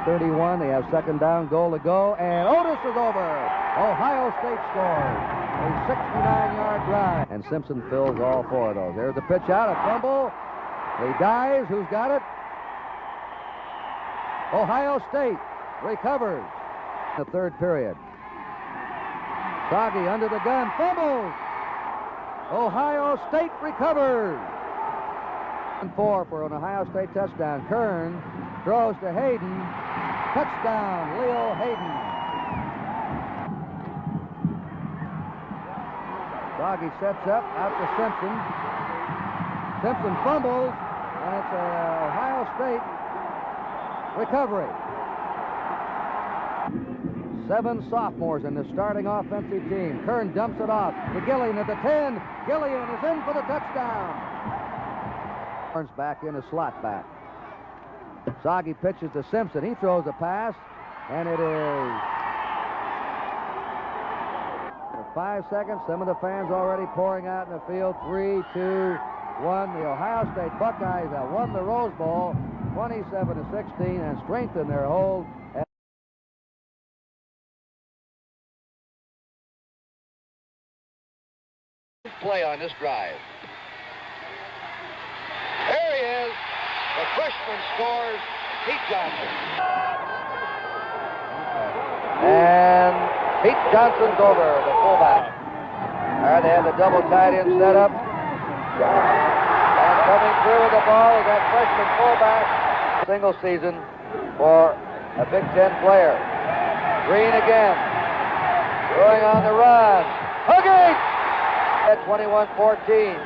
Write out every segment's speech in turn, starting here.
8:31, they have second down, goal to go, and Otis is over. Ohio State scores a 69-yard drive. And Simpson fills all four of those. There's the pitch out, a fumble. He dives. Who's got it? Ohio State recovers. The third period. Soggy under the gun, fumbles. Ohio State recovers. 4 for an Ohio State touchdown. Kern throws to Hayden. Touchdown, Leo Hayden. Soggy sets up, out to Simpson. Simpson fumbles, and it's an Ohio State recovery. 7 sophomores in the starting offensive team. Kern dumps it off to Gillian at the 10. Gillian is in for the touchdown. Turns back in a slot back. Soggy pitches to Simpson. He throws a pass, and it is 5 seconds. Some of the fans already pouring out in the field. 3, 2, 1. The Ohio State Buckeyes have won the Rose Bowl 27-16 and strengthened their hold. Play on this drive. There he is. The freshman scores. Pete Johnson. And Pete Johnson's over, the fullback. All right, they have the double tight end set up. And coming through with the ball is that freshman fullback. Single season for a Big Ten player. Green again. Going on the run. Hugging! At 21-14.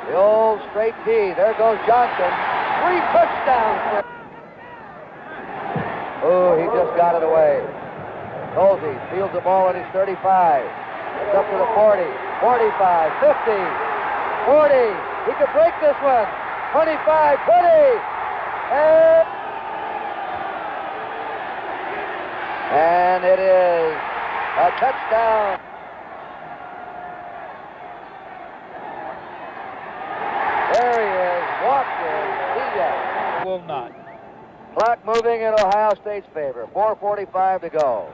The old straight D. There goes Johnson. 3 touchdowns. Oh, he just got it away. Colsey fields the ball at his 35. It's up to the 40, 45, 50, 40. He could break this one. 25, 20. And it is a touchdown. There he is, Walker. Will not. Clock moving in Ohio State's favor. 4:45 to go.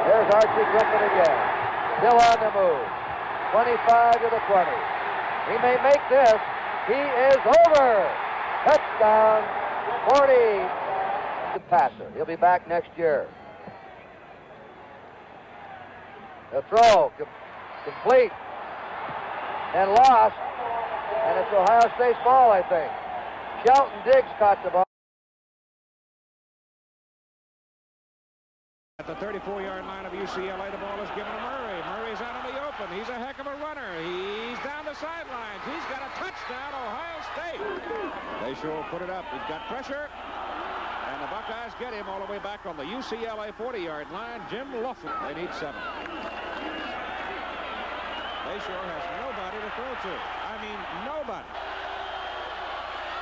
There's Archie Griffin again. Still on the move. 25 to the 20. He may make this. He is over. Touchdown. 40. The passer. He'll be back next year. The throw complete and lost. And it's Ohio State's ball, I think. Shelton Diggs caught the ball. At the 34-yard line of UCLA, the ball is given to Murray. Murray's out in the open. He's a heck of a runner. He's down the sidelines. He's got a touchdown, Ohio State. They sure put it up. He's got pressure. And the Buckeyes get him all the way back on the UCLA 40-yard line. Jim Laughlin. They need 7. Bayshore has nobody to throw to. I mean, nobody.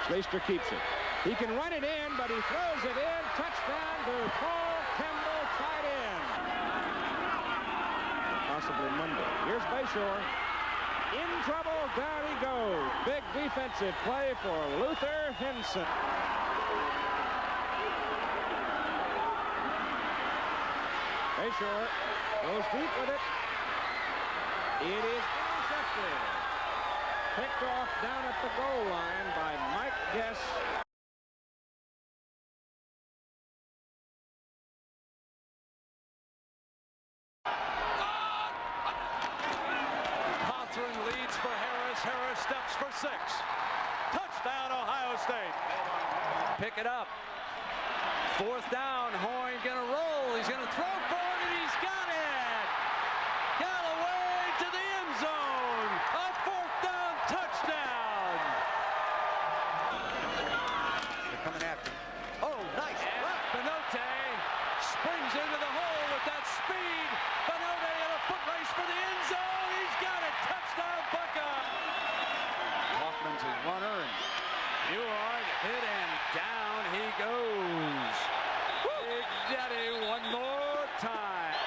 Slater keeps it. He can run it in, but he throws it in. Touchdown to Paul Kemble, tight end. Possibly Monday. Here's Bayshore. In trouble. Down he goes. Big defensive play for Luther Henson. Bayshore goes deep with it. It is intercepted. Picked off down at the goal line by Mike Guess. Cawthorn leads for Harris. Harris steps for 6. Touchdown, Ohio State. Pick it up. 4th down. Hoyne gonna roll. He's gonna throw forward, and he's got it. Galloway to the end zone. A 4th down touchdown. They're coming after him. Oh, nice. Benote springs into the hole with that speed. Benote in a foot race for the end zone. He's got it. Touchdown, Buckeye. Hoffman's his runner, and Newhart hit, and down he goes. Big Daddy one more time.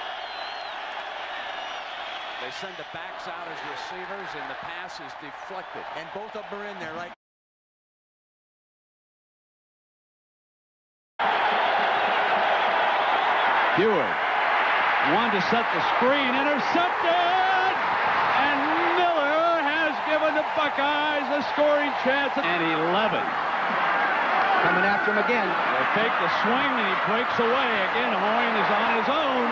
They send the backs out as receivers, and the pass is deflected. And both of them are in there right Heward wanted to set the screen, intercepted, and Miller has given the Buckeyes a scoring chance. And 11. Coming after him again. They take the swing, and he breaks away. Again, Hoyne is on his own.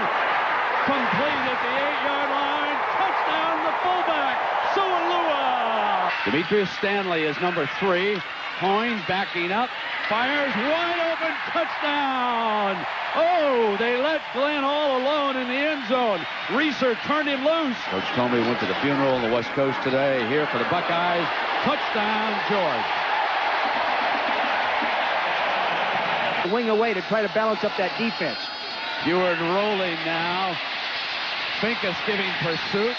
Complete at the 8-yard line. Touchdown, the fullback, Sualua. Demetrius Stanley is number 3. Hoyne backing up. Fires wide open. Touchdown. Oh, they let Glenn all alone in the end zone. Reeser turned him loose. Coach Comey went to the funeral on the West Coast today. Here for the Buckeyes. Touchdown, George. Wing away to try to balance up that defense. Heward rolling now. Finkus giving pursuit,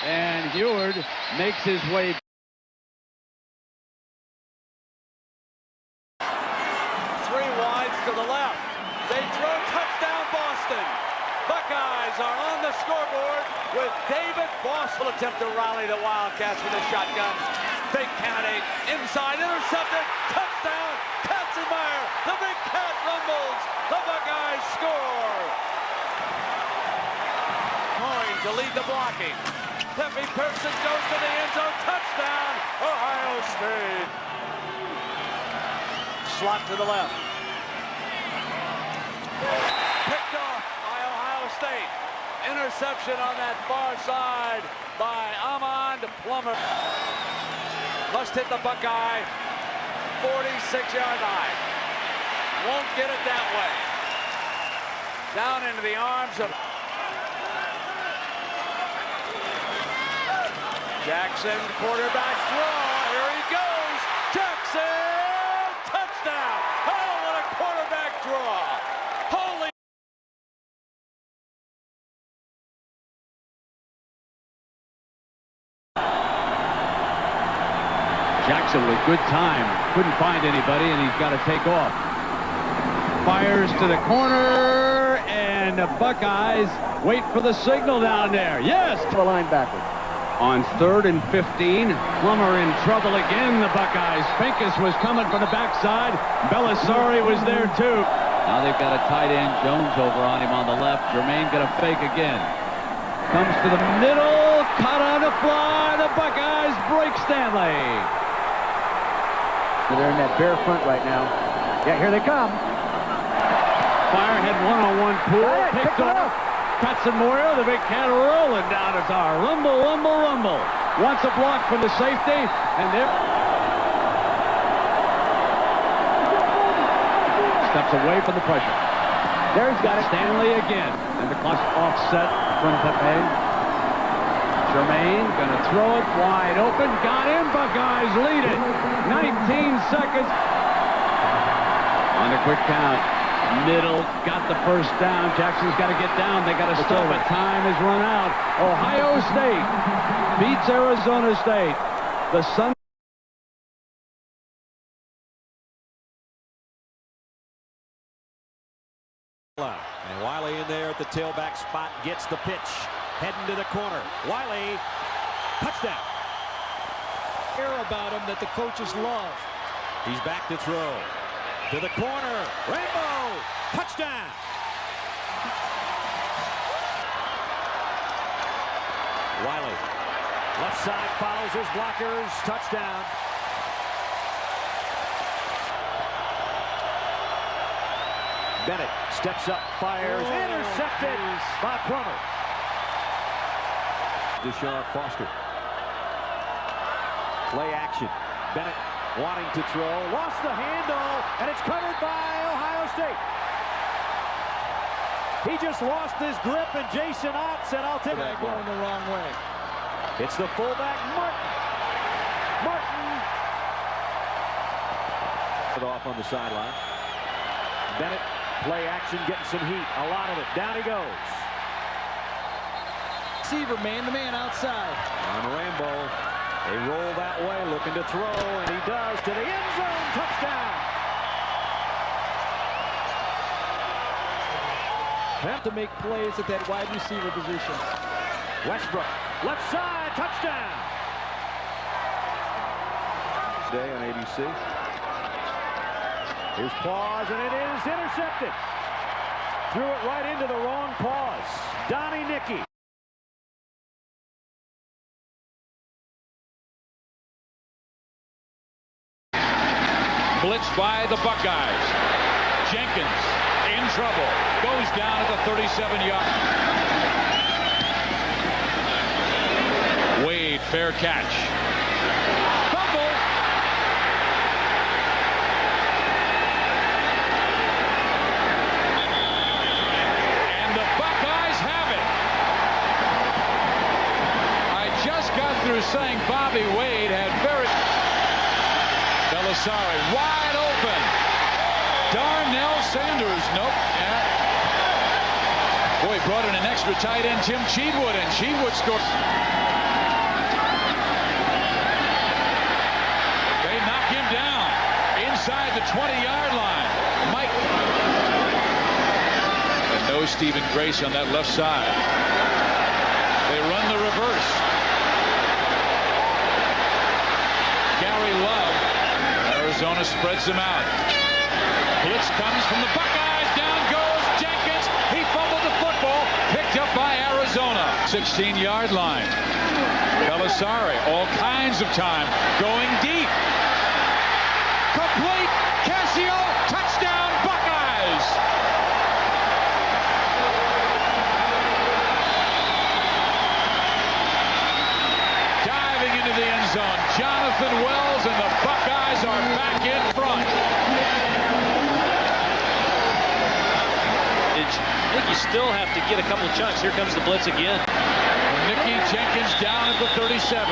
and Heward makes his way. 3 wides to the left. They throw, touchdown Boston. Buckeyes are on the scoreboard with David Boston. Attempt to rally the Wildcats with a shotgun. Fake candidate inside, intercepted, touchdown, Katzenmeyer. The big cat rumbles. The Buckeyes score. Hoyne to lead the blocking. Pepe Pearson goes to the end zone. Touchdown, Ohio State. Slot to the left. Picked off by Ohio State. Interception on that far side by Armand Plummer. Must hit the Buckeye 46-yard line. Won't get it that way. Down into the arms of Jackson, quarterback draw. Here he goes. Jackson, touchdown. Oh, what a quarterback draw. Holy. Jackson with good time. Couldn't find anybody, and he's got to take off. Fires to the corner, and the Buckeyes wait for the signal down there. Yes! To the linebacker. On 3rd and 15, Plummer in trouble again, the Buckeyes. Finkus was coming from the backside. Belisari was there, too. Now they've got a tight end, Jones, over on him on the left. Jermaine going to fake again. Comes to the middle, caught on the fly. The Buckeyes break Stanley. They're in that bare front right now. Yeah, here they come. Firehead one-on-one pool. Picked off. Katzenmeyer, the big cat, rolling down the tower. Rumble, rumble, rumble. Wants a block from the safety, and there. Steps away from the pressure. There he's got it. Stanley again. And the clock offset from Pepe. Jermaine gonna throw it wide open. Got him. Buckeyes lead it. 19 seconds. On a quick count. Middle got the first down. Jackson's got to get down. They got to stop it. Time has run out. Ohio State beats Arizona State. The Sun. And Wiley in there at the tailback spot gets the pitch. Heading to the corner. Wiley, touchdown. Care about him that the coaches love. He's back to throw. To the corner. Rainbow, touchdown. Wiley, left side, follows his blockers, touchdown. Bennett steps up, fires, intercepted by Plummer. Deshaun Foster. Play action. Bennett wanting to throw, lost the handle, and it's covered by Ohio State. He just lost his grip, and Jason Ott said, I'll take it. Going the wrong way. It's the fullback, Martin. Off on the sideline. Bennett, play action, getting some heat. A lot of it. Down he goes. Receiver, man-to-man outside. On Rambo. They roll that way, looking to throw, and he does to the end zone. Touchdown. Have to make plays at that wide receiver position. Westbrook, left side, touchdown. Today on ABC. Here's pause, and it is intercepted. threw it right into the wrong paws. Donnie Nicky. Blitzed by the Buckeyes. Jenkins in trouble. Goes down at the 37-yard. Wade, fair catch. Fumble. And the Buckeyes have it. I just got through saying Bobby Wade had very... Belisari wide open. Darnell Sanders. Nope. Yeah. Boy, brought in an extra tight end, Tim Cheatwood, and Cheatwood scored. They knock him down inside the 20-yard line. Mike. And no Stephen Grace on that left side. They run the reverse. Gary Love. Arizona spreads them out. Blitz comes from the Buckeyes. Down goes Jenkins. He fumbled the football. Picked up by Arizona. 16-yard line. Belisari, all kinds of time. Going deep. Complete. Casio. Touchdown, Buckeyes. Diving into the end zone. Jonathan Wells and the Buckeyes are back in front. I think you still have to get a couple of chunks. Here comes the blitz again. Nicky Jenkins down at the 37.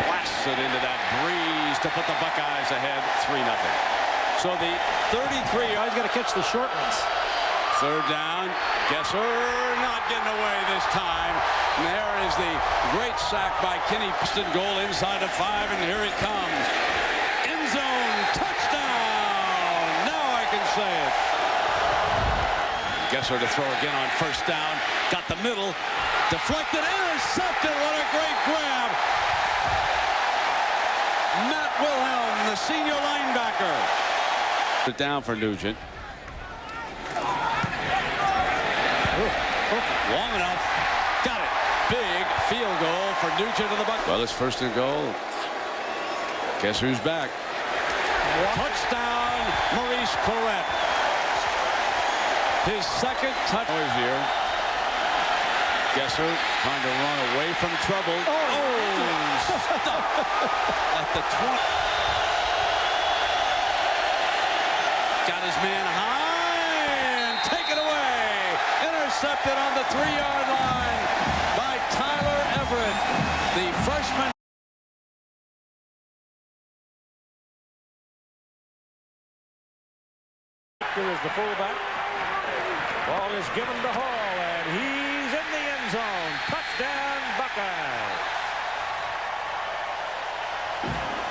Blasts it into that breeze to put the Buckeyes ahead 3-0. So the 33, he's got to catch the short ones. Third down. Gesser not getting away this time. And there is the great sack by Kenny Piston. Goal inside of 5, and here it comes. End zone touchdown. Now I can say it. Gesser to throw again on first down. Got the middle. Deflected. Intercepted. What a great grab. Matt Wilhelm, the senior linebacker. It down for Nugent. Long enough. Got it. Big field goal for Nugent of the Buckeyes. Well, it's first and goal. Guess who's back? Touchdown, Maurice Clarett. His second touchdown here. Gesser trying to run away from trouble. Stop at the 20. Got his man high and take it away. Intercepted on the 3-yard line by Tyler Everett, the freshman. Is the fullback. Ball is given to Hall, and he's in the end zone. Touchdown, Buckeyes.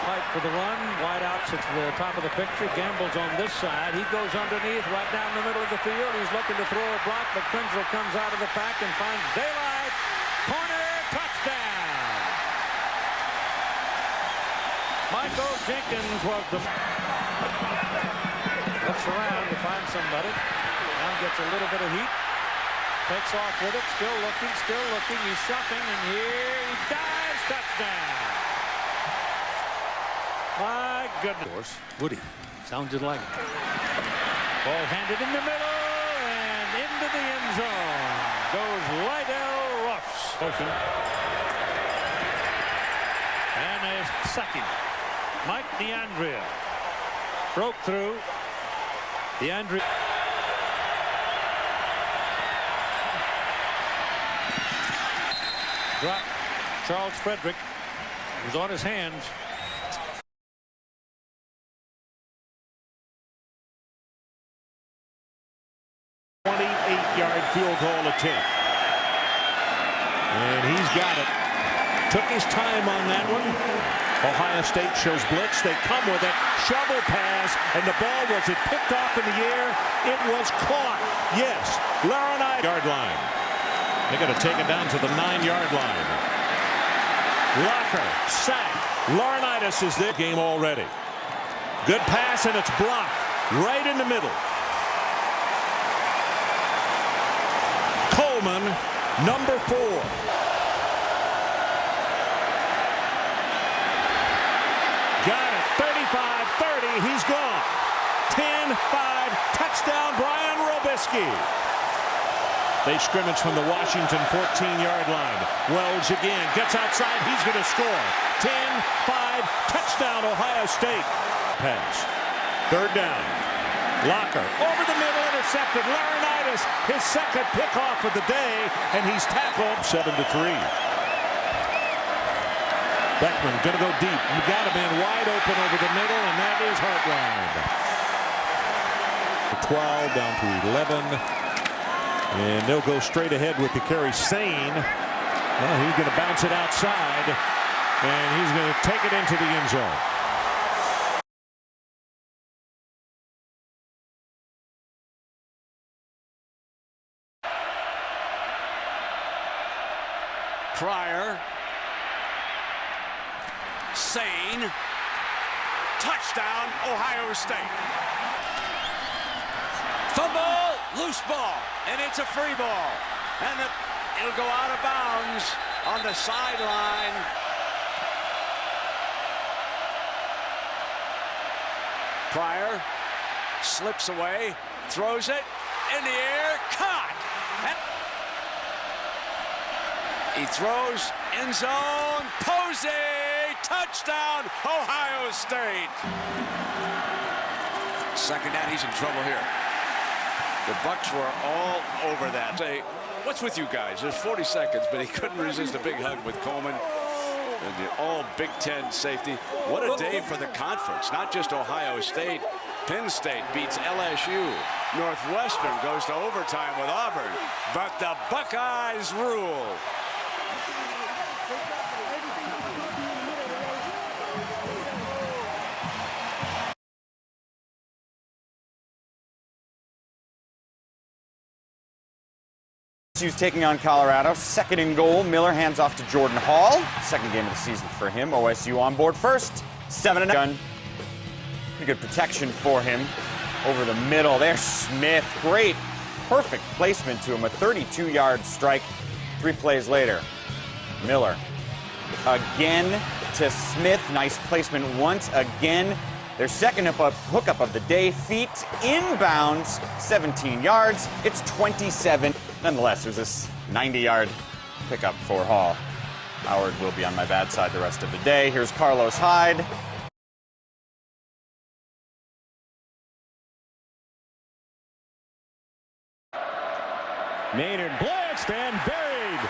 Fight for the run. Wide out to the top of the picture. Gamble's on this side. He goes underneath right down the middle of the field. He's looking to throw a block, but Krenzel comes out of the pack and finds daylight. Corner, touchdown. Michael Jenkins was the... Looks around to find somebody. Now gets a little bit of heat. Takes off with it. Still looking. He's shuffling, and here he dives. Touchdown. My goodness. Woody sounded like it. Ball handed in the middle and into the end zone goes Lydell Ruffs. Motion. And a second. Mike DeAndrea broke through. DeAndrea. Drop. Charles Frederick was on his hands. 28-yard field goal attempt. And he's got it. Took his time on that one. Ohio State shows blitz. They come with it. Shovel pass. And the ball, was it picked off in the air? It was caught. Yes. Laronite yard line. They got to take it down to the 9-yard line. Locker, sack. Laurinaitis is there. Game already. Good pass, and it's blocked right in the middle. Coleman, number 4. Got it. 35-30. He's gone. 10-5. Touchdown, Brian Robisky. They scrimmage from the Washington 14-yard line. Wells again gets outside. He's going to score. 10-5. Touchdown, Ohio State. Pass. Third down. Locker over the middle, intercepted. Laurinaitis, his second pickoff of the day, and he's tackled. 7-3. Beckman going to go deep. You got him in wide open over the middle, and that is Hartline. 12 down to 11. And they'll go straight ahead with the carry. Sane. Well, he's going to bounce it outside, and he's going to take it into the end zone. Pryor. Sane. Touchdown, Ohio State. Fumble, loose ball, and it's a free ball. And it'll go out of bounds on the sideline. Pryor slips away, throws it in the air, caught. He throws, end zone, Posey, touchdown, Ohio State. Second down, he's in trouble here. The Bucks were all over that. Say, what's with you guys? There's 40 seconds, but he couldn't resist a big hug with Coleman. And the all Big Ten safety. What a day for the conference. Not just Ohio State. Penn State beats LSU. Northwestern goes to overtime with Auburn. But the Buckeyes rule. LSU's taking on Colorado. Second and goal. Miller hands off to Jordan Hall. Second game of the season for him. OSU on board first. 7-0. Pretty good protection for him over the middle. There's Smith. Great, perfect placement to him. A 32-yard strike. 3 plays later. Miller again to Smith. Nice placement once again. Their second hookup of the day. Feet inbounds. 17 yards. It's 27. Nonetheless, it was this 90-yard pickup for Hall. Howard will be on my bad side the rest of the day. Here's Carlos Hyde. Maynard blitzed and buried.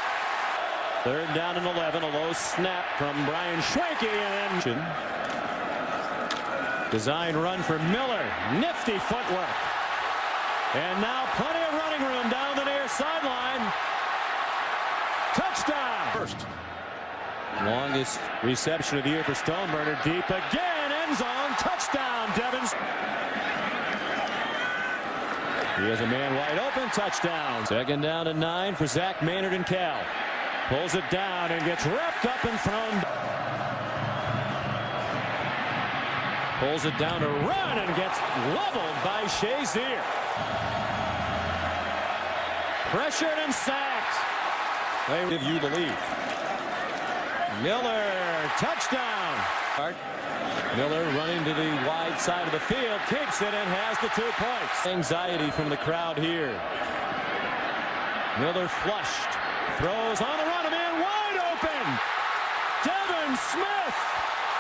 Third down and 11. A low snap from Brian Schwenke. And then design run for Miller. Nifty footwork. And now plenty of running room down the near sideline. Touchdown. First. Longest reception of the year for Stoneburner. Deep again. End zone. Touchdown, Devins. He has a man wide open. Touchdown. Second down and 9 for Zach Maynard and Cal. Pulls it down and gets wrapped up and thrown. Pulls it down to run and gets leveled by Shazier. Pressured and sacked. They give you the lead. Miller, touchdown. Miller running to the wide side of the field, keeps it and has the 2 points. Anxiety from the crowd here. Miller flushed, throws on the run, a man wide open. Devin Smith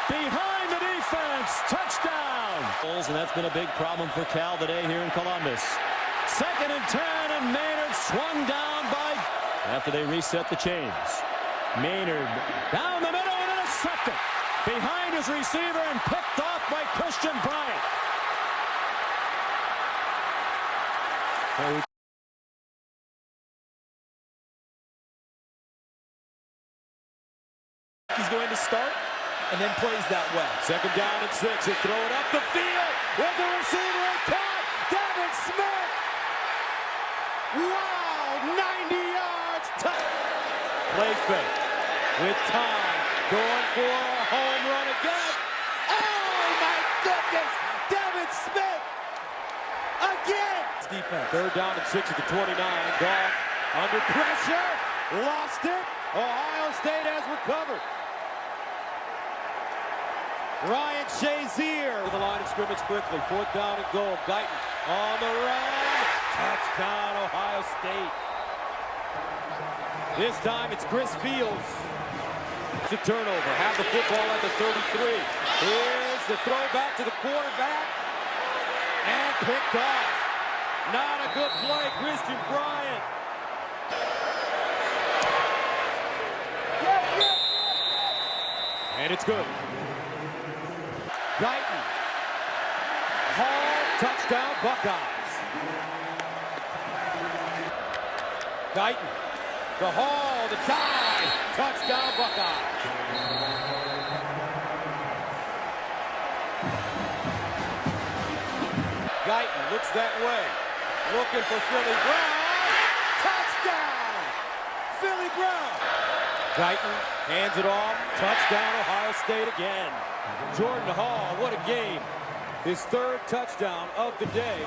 behind the defense, touchdown. And that's been a big problem for Cal today here in Columbus. Second and 10, and Maynard swung down by after they reset the chains. Maynard down the middle and intercepted behind his receiver and picked off by Christian Bryant. He's going to start and then plays that well. Second down and 6. They throw it up the field with the receiver caught. Devin Smith. Wow, 90 yards. Play fake with time. going for a home run again. Oh, my goodness! Devin Smith! Again! Defense. Third down and 6 at the 29. Goff under pressure. Lost it. Ohio State has recovered. Ryan Shazier to the line of scrimmage quickly. 4th down and goal. Guyton on the run. Touchdown, Ohio State. This time it's Chris Fields. It's a turnover. Have the football at the 33. Here's the throw back to the quarterback. And picked off. Not a good play, Christian Bryant. And it's good. Guyton. Hall, touchdown, Buckeyes. Guyton. The Hall, the tie, touchdown, Buckeyes. Guyton looks that way. Looking for Philly Brown. Touchdown! Philly Brown. Guyton hands it off. Touchdown, Ohio State again. Jordan Hall, what a game. His 3rd touchdown of the day.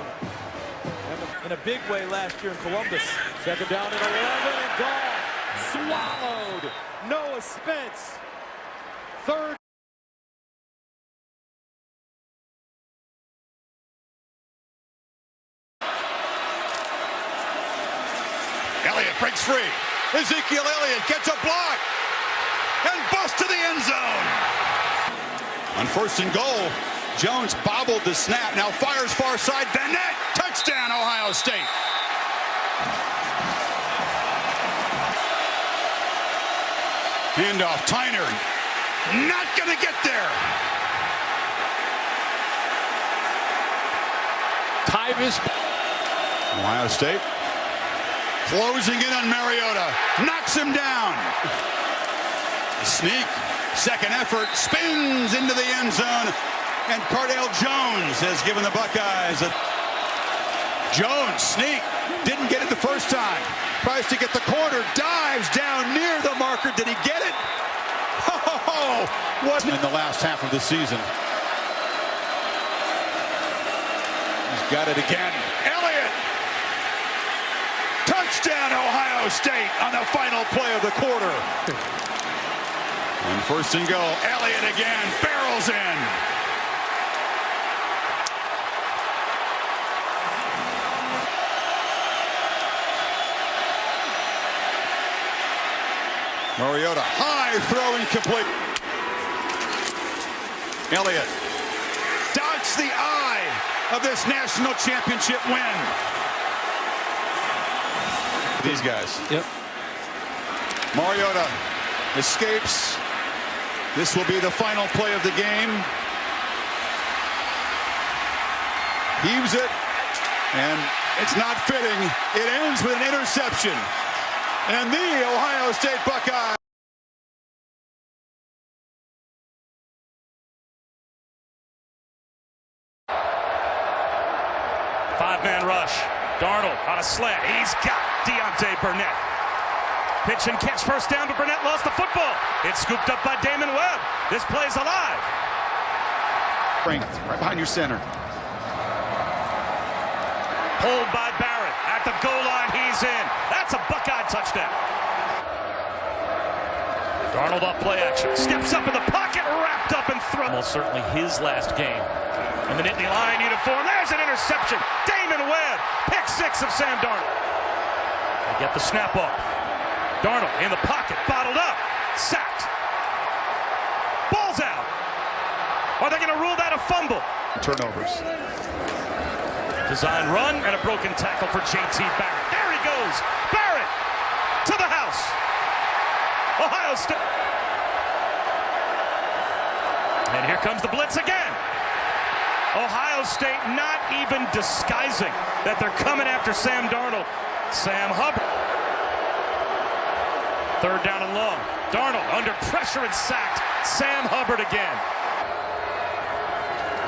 In a big way last year in Columbus. 2nd down and 11 and gone. Swallowed. Noah Spence. 3rd. Elliott breaks free. Ezekiel Elliott gets a block and busts to the end zone. On 1st and goal, Jones bobbled the snap. Now fires far side. Bennett. Touchdown, Ohio State. Handoff. Tyner. Not going to get there. Tyvis. Ohio State closing in on Mariota. Knocks him down. Sneak. 2nd effort. Spins into the end zone. And Cardale Jones has given the Buckeyes a... Jones, sneak. Didn't get it the first time. Tries to get the corner. Dives down near the marker. Did he get it? Oh, what in the last half of the season. He's got it again. Elliott. Touchdown, Ohio State on the final play of the quarter. And 1st and goal. Elliott again. Barrels in. Mariota, high throw incomplete. Elliott dodged the eye of this national championship win. These guys. Yep. Mariota escapes. This will be the final play of the game. Heaves it, and it's not fitting. It ends with an interception. And the Ohio State Buckeyes. Five-man rush. Darnold on a slant. He's got Deontay Burnett. Pitch and catch, 1st down, but Burnett lost the football. It's scooped up by Damon Webb. This play's alive. Right behind your center. Pulled by Barrett. At the goal line, he's in. That's a Buckeye touchdown. Darnold off play action. Steps up in the pocket, wrapped up and thrown. Almost certainly his last game. In the Nittany Lion uniform, there's an interception. Damon Webb, pick 6 of Sam Darnold. They get the snap off. Darnold in the pocket, bottled up, sacked. Ball's out. Are they going to rule that a fumble? Turnovers. Design run and a broken tackle for J.T. Barrett. There he goes. Barrett to the house. Ohio State. And here comes the blitz again. Ohio State not even disguising that they're coming after Sam Darnold. Sam Hubbard. 3rd down and long. Darnold under pressure and sacked. Sam Hubbard again.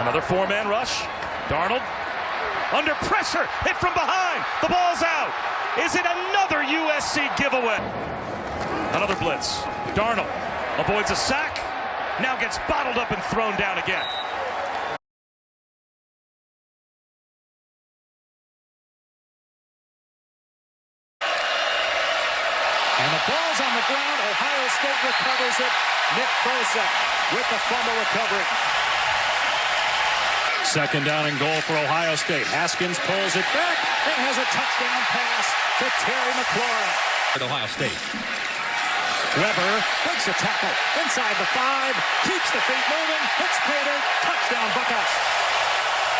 Another 4-man rush. Darnold under pressure. Hit from behind. The ball's out. Is it another USC giveaway? Another blitz. Darnold Avoids a sack. Now gets bottled up and thrown down again. And the ball's on the ground. Ohio State recovers it. Nick Bosa with the fumble recovery. Second down and goal for Ohio State. Haskins pulls it back and has a touchdown pass to Terry McLaurin. At Ohio State. Weber breaks a tackle inside the 5, keeps the feet moving, hits Pater, touchdown Buckeyes.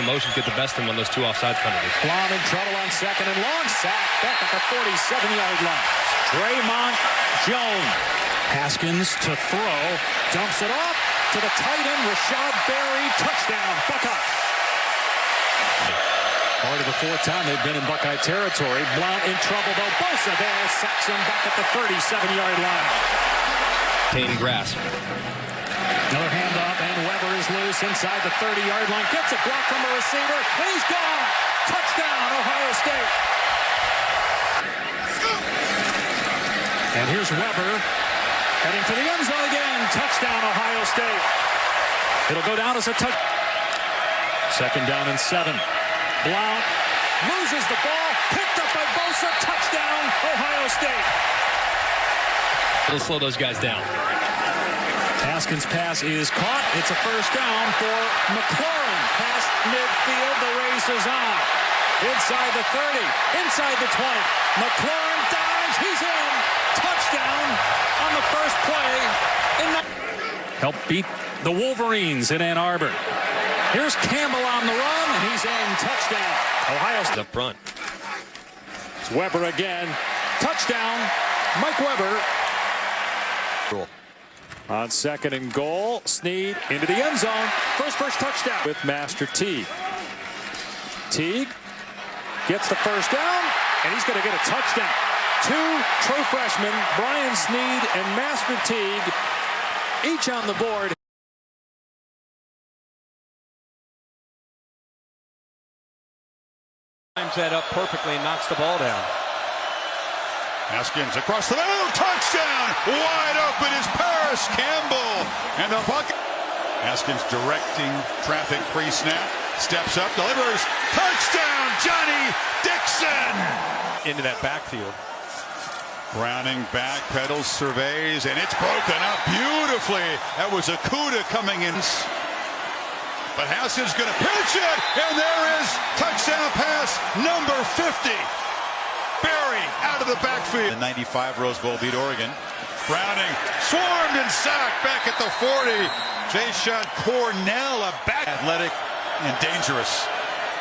Emotions get the best of him on those 2 offside penalties. Blom in trouble on second and long, sack back at the 47-yard line. Draymond Jones. Haskins to throw, dumps it off to the tight end Rashad Berry, touchdown Buckeyes. Part of the 4th time they've been in Buckeye territory. Blount in trouble though. Bosa there sacks him back at the 37-yard line. Obtaining grass. Another handoff and Weber is loose inside the 30-yard line. Gets a block from a receiver. And he's gone. Touchdown Ohio State. And here's Weber heading for the end zone again. Touchdown Ohio State. It'll go down as a touch. Second down and 7. Blount loses the ball, picked up by Bosa, touchdown, Ohio State. It'll slow those guys down. Haskins' pass is caught. It's a first down for McLaurin. Past midfield, the race is on. Inside the 30, inside the 20. McLaurin dives, he's in. Touchdown on the first play. Help beat the Wolverines in Ann Arbor. Here's Campbell on the run, and he's in. Touchdown. Ohio's Up front. It's Weber again. Touchdown. Mike Weber. Cool. On second and goal, Snead into the end zone. First touchdown with Master Teague. Teague gets the first down, and he's going to get a touchdown. 2 true freshmen, Brian Snead and Master Teague, each on the board. Times that up perfectly and knocks the ball down. Haskins across the middle, touchdown! Wide open is Paris Campbell, and the bucket. Haskins directing traffic pre-snap, steps up, delivers, touchdown, Johnny Dixon! Into that backfield. Browning back, pedals, surveys, and it's broken up beautifully. That was Akuda coming in. But Haskins going to pitch it, and there is touchdown pass number 50. Berry out of the backfield. The 95 Rose Bowl beat Oregon. Browning swarmed and sacked back at the 40. Jayshon Cornell, a back athletic and dangerous.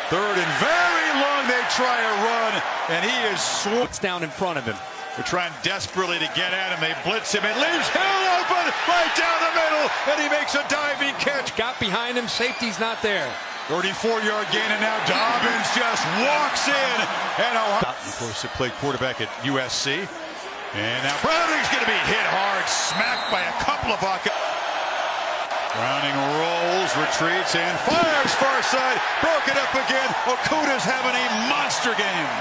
Third and very long, they try a run, and he is swarmed. It's down in front of him. They're trying desperately to get at him. They blitz him. It leaves Hill open right down the middle, and he makes a diving catch. Got behind him. Safety's not there. 34-yard gain, and now Dobbins just walks in. And Ohio, of course, he played quarterback at USC. And now Browning's going to be hit hard, smacked by a couple of Buckeyes. Browning rolls, retreats, and fires far side. Broken up again. Okuda's having a monster game.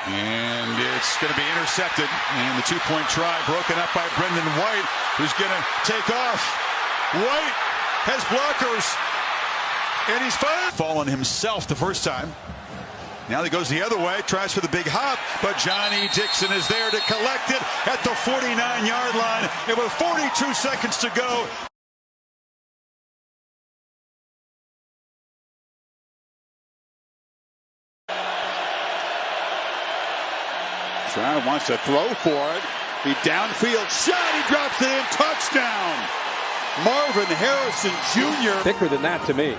And it's going to be intercepted. And the 2-point try broken up by Brendan White, who's going to take off. White has blockers. And he's fallen himself the first time. Now he goes the other way, tries for the big hop, but Johnny Dixon is there to collect it at the 49-yard line. And with 42 seconds to go. Stroud wants to throw for it. The downfield shot, he drops it in, touchdown. Marvin Harrison Jr. Thicker than that to me.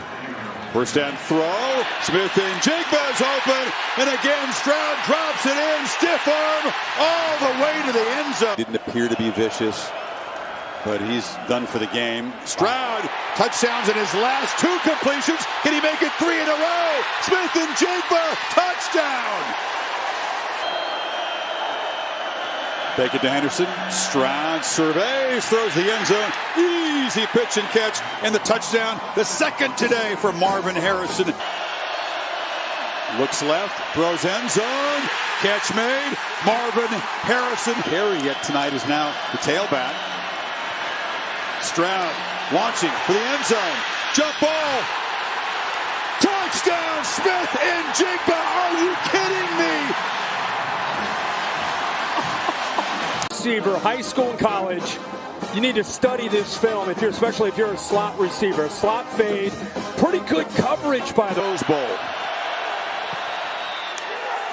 First down throw, Smith and Jigba's open, and again Stroud drops it in, stiff arm, all the way to the end zone. Didn't appear to be vicious, but he's done for the game. Stroud, touchdowns in his last 2 completions. Can he make it 3 in a row? Smith and Jigba, touchdown! Take it to Henderson. Stroud surveys, throws the end zone. Easy pitch and catch, and the touchdown, the second today for Marvin Harrison. Looks left, throws end zone. catch made. Marvin Harrison. Harry yet tonight is now the tailback. Stroud launching for the end zone. Jump ball. Touchdown, Smith and Jigba. Are you kidding me? Receiver, high school and college. You need to study this film, especially if you're a slot receiver. Slot fade, pretty good coverage by those Bowl.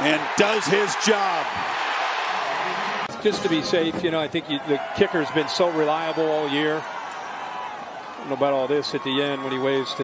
And does his job. Just to be safe, I think the kicker's been so reliable all year. I don't know about all this at the end when he waves to